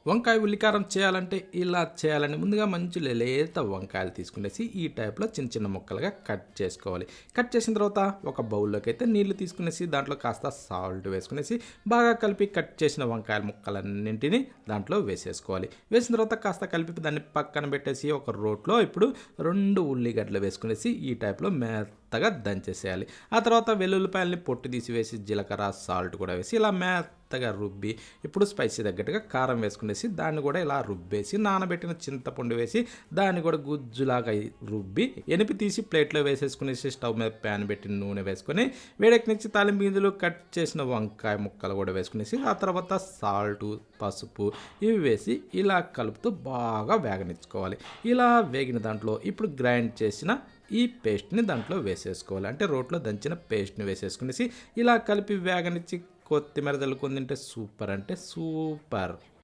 వంకాయ ఉల్లికారం చేయాలంటే ఇలా చేయాలని ముందుగా మంచి లేత వంకాయలు తీసుకునేసి ఈ టైప్లో చిన్న చిన్న ముక్కలుగా కట్ చేసుకోవాలి. కట్ చేసిన తర్వాత ఒక బౌల్లోకి అయితే నీళ్లు తీసుకునేసి దాంట్లో కాస్త సాల్ట్ వేసుకునేసి బాగా కలిపి కట్ చేసిన వంకాయల ముక్కలన్నింటినీ దాంట్లో వేసేసుకోవాలి. వేసిన తర్వాత కాస్త కలిపి దాన్ని పక్కన పెట్టేసి ఒక రోట్లో ఇప్పుడు 2 ఉల్లిగడ్డలు వేసుకునేసి ఈ టైప్లో మెత్తగా దంచేసేయాలి. ఆ తర్వాత వెల్లుల్లిపాయలని పొట్టు తీసి వేసి జీలకర్ర సాల్ట్ కూడా వేసి ఇలా మెత్తగా రుబ్బి ఇప్పుడు స్పైసీ తగ్గట్టుగా కారం వేసుకునేసి దాన్ని కూడా ఇలా రుబ్బేసి నానబెట్టిన చింతపండు వేసి దాన్ని కూడా గుజ్జులాగా రుబ్బి ఎనిపి తీసి ప్లేట్లో వేసేసుకునేసి స్టవ్ మీద ప్యాన్ పెట్టి నూనె వేసుకొని వేడెక్కినిచ్చి తాలింపు గింజలు కట్ చేసిన వంకాయ ముక్కలు కూడా వేసుకునేసి ఆ తర్వాత సాల్టు పసుపు ఇవి వేసి ఇలా కలుపుతూ బాగా వేగనిచ్చుకోవాలి. ఇలా వేగిన దాంట్లో ఇప్పుడు గ్రైండ్ చేసిన ఈ పేస్ట్ని దాంట్లో వేసేసుకోవాలి. అంటే రోట్లో దంచిన పేస్ట్ని వేసేసుకునేసి ఇలా కలిపి వేగనిచ్చి కొత్తిమీర చల్లుకొని తింటే సూపర్ అంటే సూపర్.